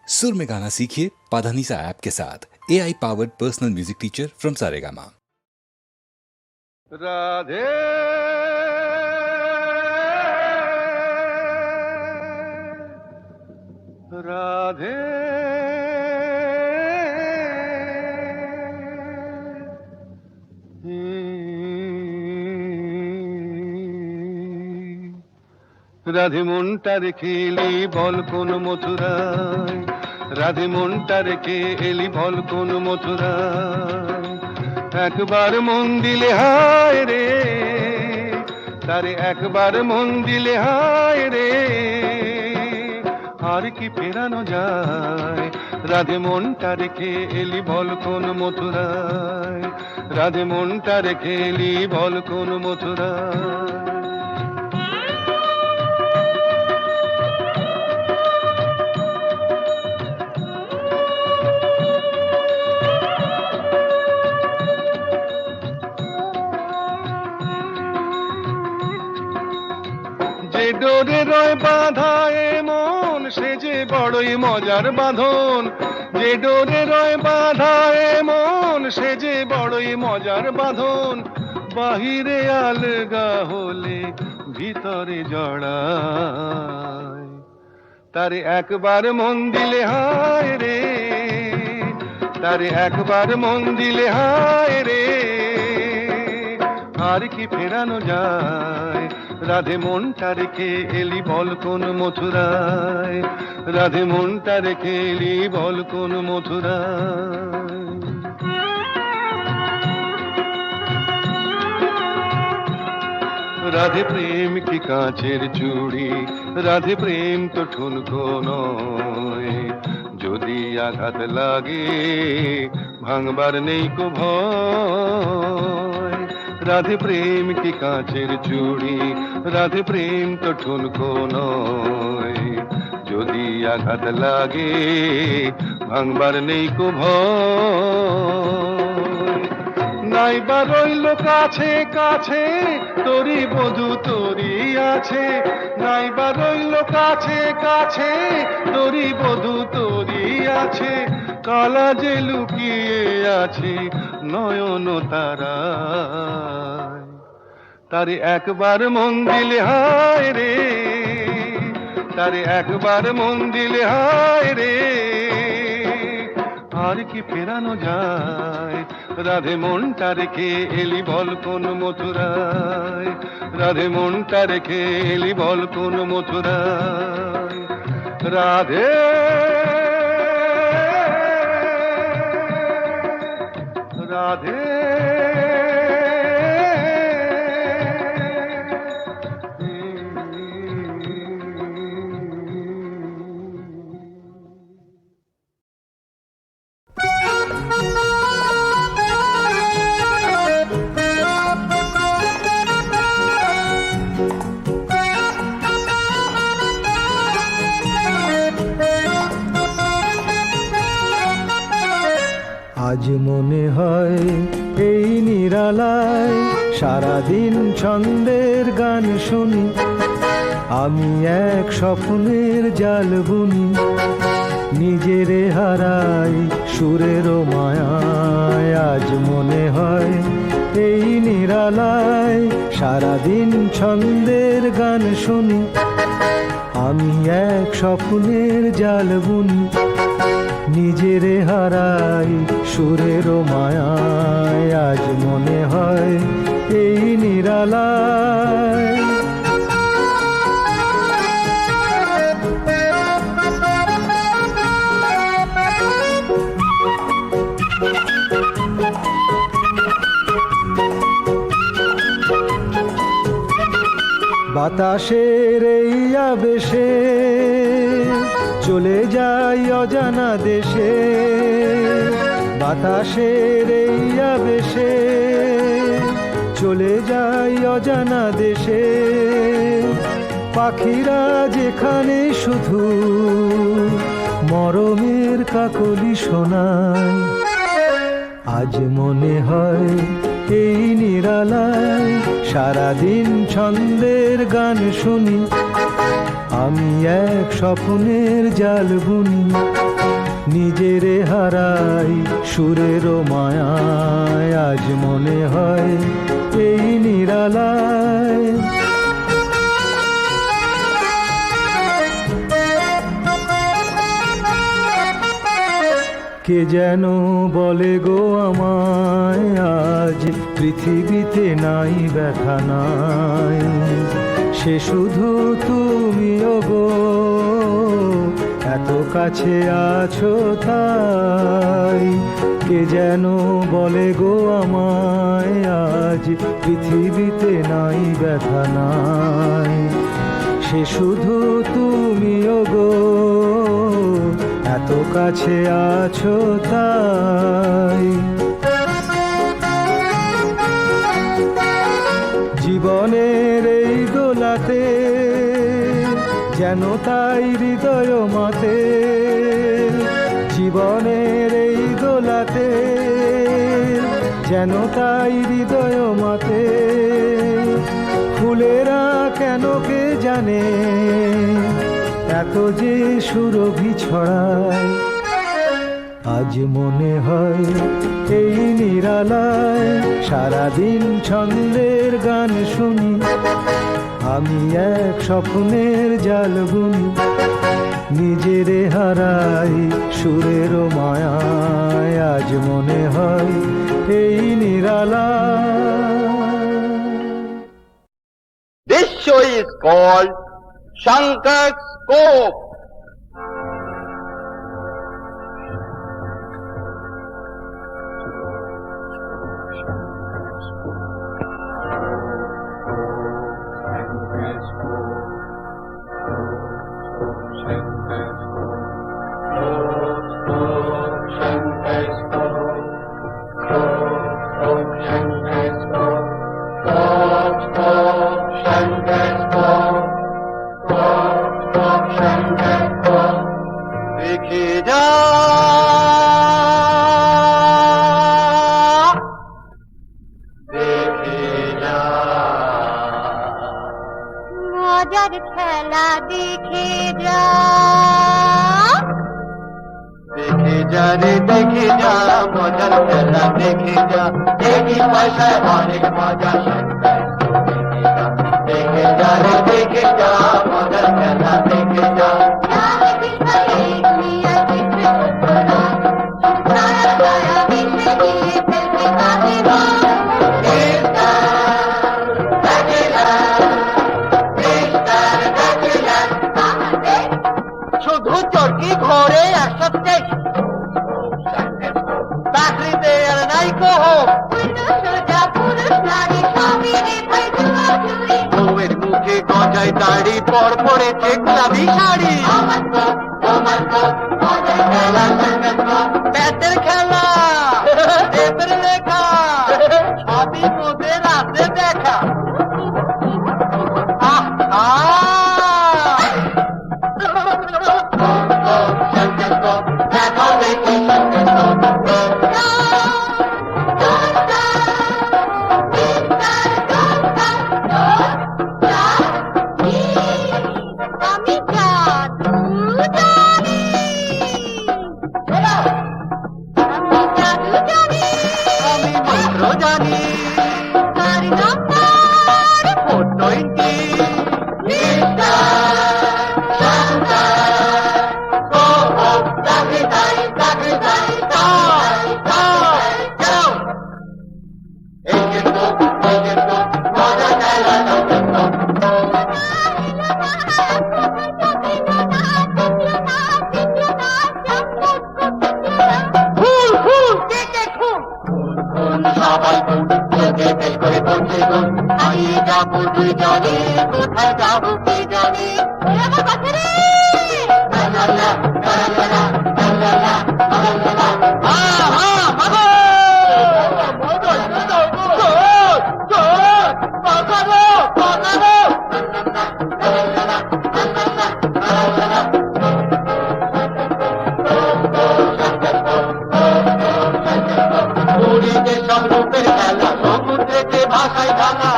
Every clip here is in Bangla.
सुर में गाना सीखिए पाधानीसा ऐप के साथ। AI powered personal music teacher from Saregama. Radhe Radhe Radhe মনটা রেখে এলি বল কোন মথুরায়, রাধে মনটা রেখে এলি বল কোন মথুরায়। একবার মন দিলে হায় রে, তারে একবার মন দিলে হায় রে, আর কি ফেরানো যায়। রাধে মনটা রেখে এলি বল কোন মথুরায়, রাধে মনটা রেখে এলি বল কোন মথুরায়। যে ডোরে রয় বাঁধা এ মন সে যে বড়ই মজার বাঁধন, যে ডোরে রয় বাঁধা এ মন সে যে বড়ই মজার বাঁধন। বাহিরে আলগা হলে ভিতরে জড়ায়, তারে একবার মন দিলে হায় রে, তারে একবার মন দিলে হায় রে, আর কি ফেরানো যায়। রাধে মনটা রেখে এলি বল কোন মথুরায়, রাধে মনটা রেখে এলি বল কোন মথুরায়। রাধে প্রেম কি কাঁচের চুড়ি, রাধে প্রেম তো ঠুনকো নয়, যদি আঘাত লাগে ভাঙবার নেই কো ভয়। রাধে প্রেম কি কাঁচের চুড়ি, রাধে প্রেম তো ঠুনকো নয়, যদি আঘাত লাগে ভাঙবার নেই কো ভয়। নাইবা রইল কাছে কাছে তোরি বধূ তোরি আছে, নাইবা রইল কাছে কাছে তোরি বধূ তোরি আছে, কালা যে লুকিয়ে আছে নয়ন তারায়। তারে একবার মন দিলে হায় রে, তারে একবার মন দিলে হায় রে, আর কি ফেরানো যায়। রাধে মনটা রেখে এলি বল কোন মথুরায়, রাধে মনটা রেখে এলি বল কোন মথুরায়। রাধে রাধে আজ মনে হয় এই নিরালায় সারাদিন ছন্দের গান শুনি, আমি এক স্বপ্নের জাল বুনি, নিজেরে হারাই সুরের মায়ায়। আজ মনে হয় এই নিরালায় সারাদিন ছন্দের গান শুনি, আমি এক স্বপ্নের জাল বুনি, নিজেরে হারাই সুরের মায়ায়। আজ মনে হয় এই নিরালায় বাতাসের এই আবেশে চলে যাই অজানা দেশে, বাতাসের এই আবেশে চলে যাই অজানা দেশে, পাখিরা যেখানে শুধু মরমের কাকলি শোনায়। আজ মনে হয় এই নিরালায় সারাদিন ছন্দের গান শুনি, আমি এক স্বপ্নের জাল বুনি, নিজেরে হারাই সুরের মায়ায়। আজ মনে হয় এই নিরালায় কে যেন বলে গো আমায়, আজ পৃথিবীতে নাই ব্যথা নাই, সে শুধু তুমিও গো, এত কাছে আছো তাই। কে যেন বলে গো আমায়, আজ পৃথিবীতে নাই ব্যথা নাই, সে শুধু তুমিও গো, এত কাছে আছো তাই। জীবনের এই দোলাতে যেন তাই হৃদয় মাতে, জীবনের এই দোলাতে যেন তাই হৃদয় মাতে। ফুলেরা কেন কে জানে এত যে সুরভি ছড়ায়। আজ মনে হয় এই নিরালায় সারাদিন ছন্দের গান শুনি, আমি এক স্বপ্নের জাল বুনি, নিজেরে হারাই সুরের মায়ায়। আজ মনে হয় এই নিরালায়। This show is called Shankar's Scope. দেখে যা দেখে যা মজার খেলা দেখে যা, দেখে যা রে দেখে যা, মজার খেলা দেখে যা, দেখি পয়সায় অনেক মজা। দেখে যা রে দেখে যা, মজার খেলা দেখে যা। শুধু চরকি ঘরে একসাথে চাকরিতে আর নাই কহ, বউয়ের মুখে গজায় দাড়ি, পর পরেছে গুলাবি শাড়ি। ব্যাটের খেলা দেবের লেখা, সবই মোদের রাতে দেখা। আমি জাদু জানি, আমি জাদু জানি, আমি মন্ত্র জানি। তার নাম্বার 420। সবাই চোখে বেশ করে পড়ছে গুণ, আমি যাবো তুই জানি, কোথায় যাবো কি জানি। আমার কাছে রে সব রূপের খেলা, সমুদ্রেতে ভাষায় ঢালা।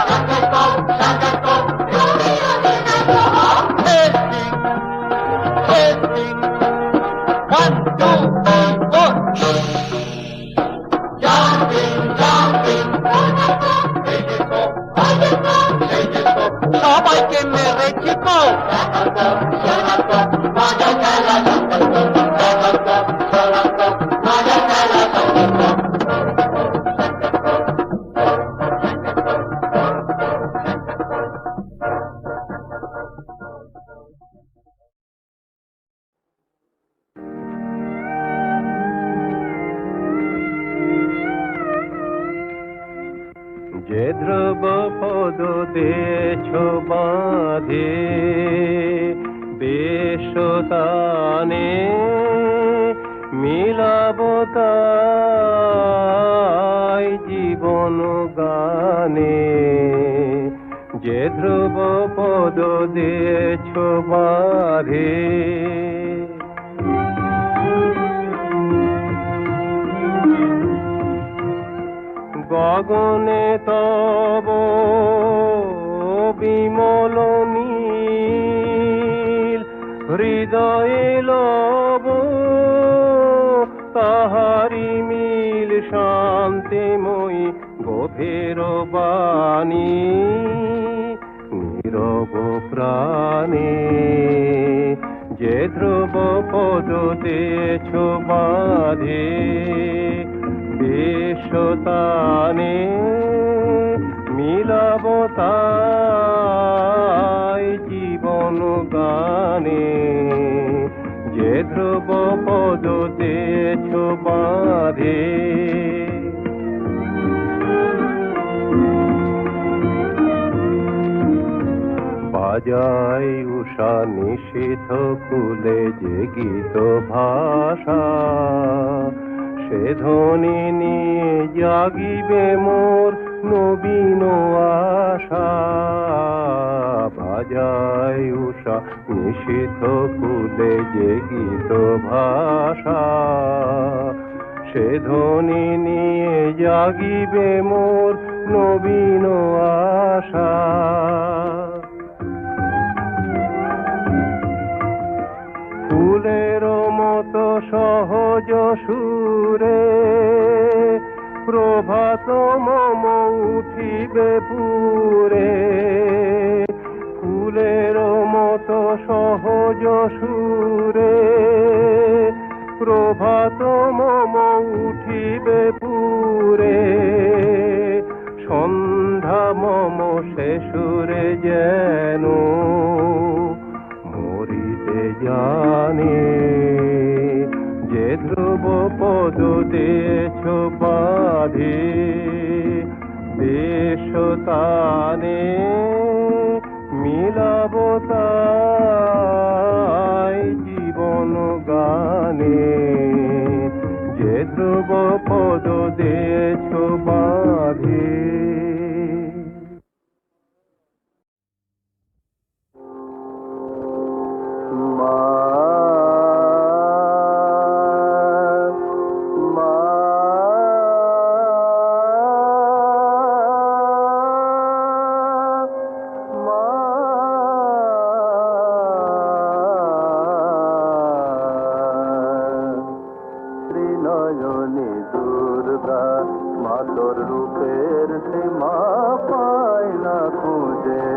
1, 2, 3, 4. Jumping, jumping, সবাইকে মেরেছি তো মজা খেলা মজা খেলা যে ধ্রুব পদ দেছ বাঁধে বেশতানে মিলাবতাই জীবন গানে যে ধ্রুব পদ দেছ বাঁধে গগনে তব বিমল নীল হৃদয়ে লব তাহারি মিল শান্তিময়ী গভীর বাণী নীরব প্রাণে যে ধ্রুব পদ দেছ বাঁধে বেশতানে মিলাবতাই জীবন গানে যে ধ্রুব পদ দেছ বাঁধে বাজাই উষা নিষিদ্ধ কুলে যে গীত ভাষা সে ধ্বনি নিয়ে জাগিবে মোর নবীন আশা বাজাই উষা নিষিদ্ধ কুলে যে গীত ভাষা সে ধ্বনি নিয়ে জাগিবে মোর নবীন আশা ফুলের মতো সহজ সুরে প্রভাত মম উঠিবে পুরে ফুলের মতো সহজ সুরে প্রভাত মম উঠিবে পুরে সন্ধ্যা মম শেষুরে যেন মরিতে জানে যে ধ্রুব পদ দেছ বাঁধে বেশতানে মিলাবতাই জীবন গানে যে ধ্রুব পদ দেছ বাঁধে নয়নে দুর্গা মাতর রূপের সীমা পায় না খুঁজে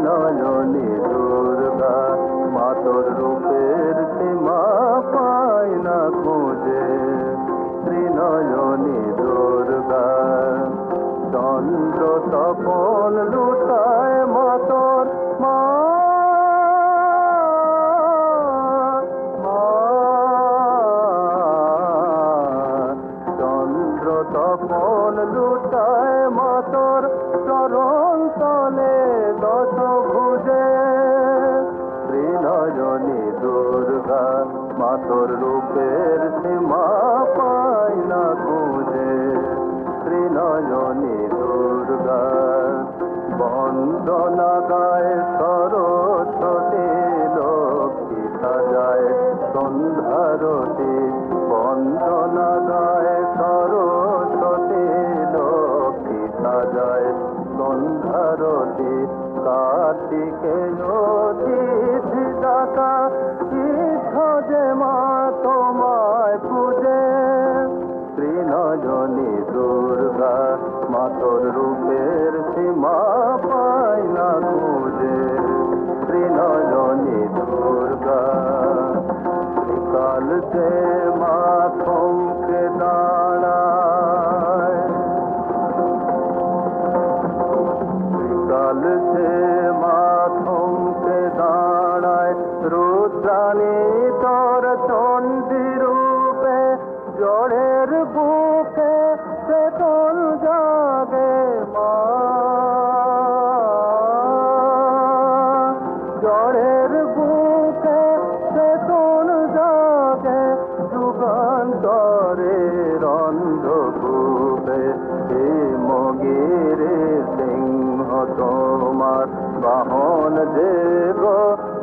নয়নে দুর্গা মাতর রূপের সীমা পায় না খুঁজে নয়নে দুর্গা চন্দ্র তপন লুটায় মাতর মা তপন লুটায় মাতর চরণ তলে দশ ভুজে নয়নে দুর্গা মাতর রূপের সীমা পায় না খুঁজে নয়নে দুর্গা বন্দনা গায় সরস্বতী লক্ষ্মী সাজায় সন্ধ্যারতি বন্দনা গায় সরস্বতী লক্ষ্মী সাজায় সন্ধ্যারতি কার্তিকে দাতা কৃষ্ণ যে মাত কাল যে মা থমকে দাঁড়ায়, কাল যে মা থমকে দাঁড়ায়, রুদ্রাণী তোর চণ্ডী রূপে, জড়ের বুকে চেতন জাগে মা, জড়ের বুকে চেতন জাগে, যুগান্তরে অন্ধকূপে, হে মগিরে সিংহ তোমার বাহন দেব,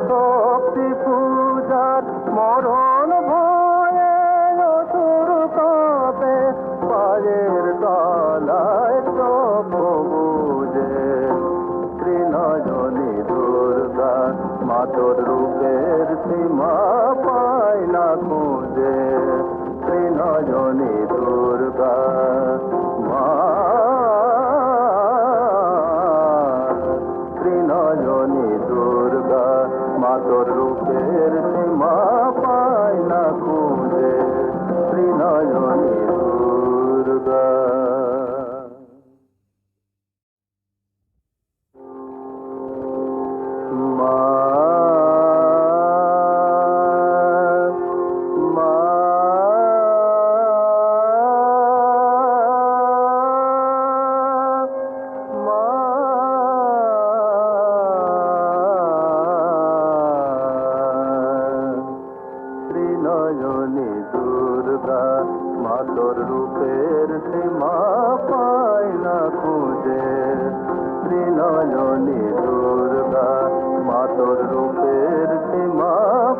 শক্তি পূজার মরণ ভয়ে অসুর কাঁপে, পায়ের তলায় চোখ বুঝে, ত্রিনয়নী দুর্গা মা তোর রূপের সীমা পায় না খুঁজে, ত্রিনয়নী দুর্গা মা, ত্রিনয়নী দুর্গা মা তোর রূপের সীমা পায় না খুঁজে, ত্রিনয়নী দুর্গা। মা, মা, মা, ত্রিনয়নী দুর্গা মা তোর রূপের সীমা পায় না খুঁজে, ত্রিনয়নী দুর্গা মা তোর রূপের সীমা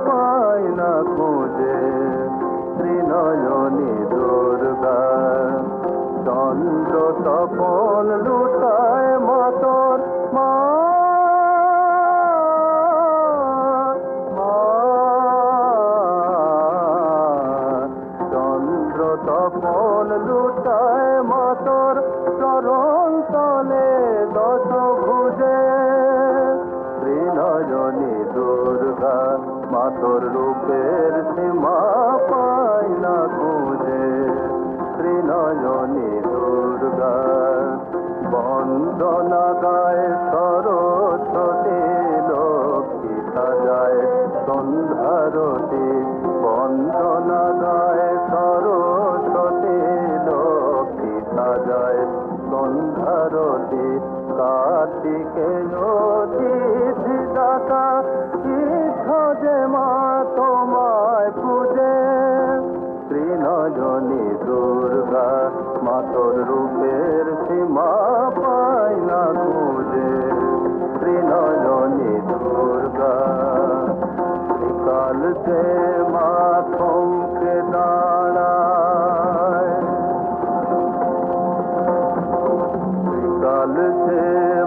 পায় না খুঁজে, ত্রিনয়নী দুর্গা। চন্দ্র তপন লুটায় মা তোর মা, চন্দ্র তপন লুটায় মা তোর চরণ তলে দশ ভুজে, ত্রিনয়নী দুর্গা মা তোর রূপের সীমা পায় না খুঁজে, ত্রিনয়নী দুর্গা। বন্দনা গায় সরস্বতী, লক্ষ্মী সাজায় সন্ধ্যারতি, বন্দনা গায় সরস্বতী, লক্ষ্মী সাজায় সন্ধ্যারতি, কার্তিকে জ্যোতি দাতা, যে মা তোমায় পূজে, ত্রিনয়নী দুর্গা মা তোর রূপের সীমা পায় না খুঁজে, ত্রিনয়নী দুর্গা। কাল যে মা থমকে দাঁড়ায়, কাল যে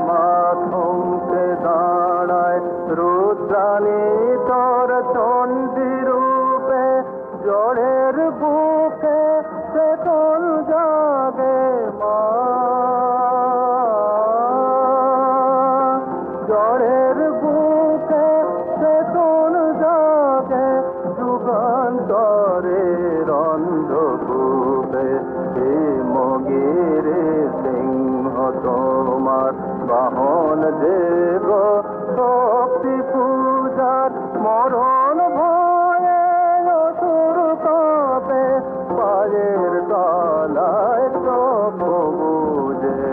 মা থমকে দাঁড়ায়, রুদ্রাণী তোর চণ্ডী রূপে, জড়ের বুকে চেতন জাগে মা, জড়ের বুকে চেতন জাগে, যুগান্তরে অন্ধকূপে, হে মগিরে সিংহ তোমার বাহন দেব, শক্তি পূজার মরণ ভয়ে অসুর কাঁপে, পায়ের তলায় চোখ বুঝে,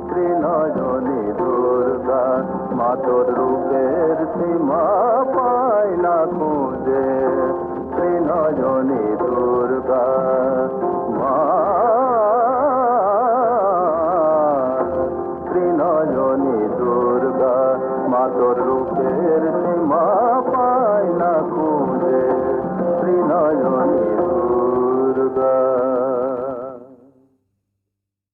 ত্রিনয়নী দুর্গা মা তোর রূপের সীমা পায় না খুঁজে, ত্রিনয়নী দুর্গা মা, ত্রিনয়নী দুর্গা মা তোর রূপের সীমা পায় না খুঁজে।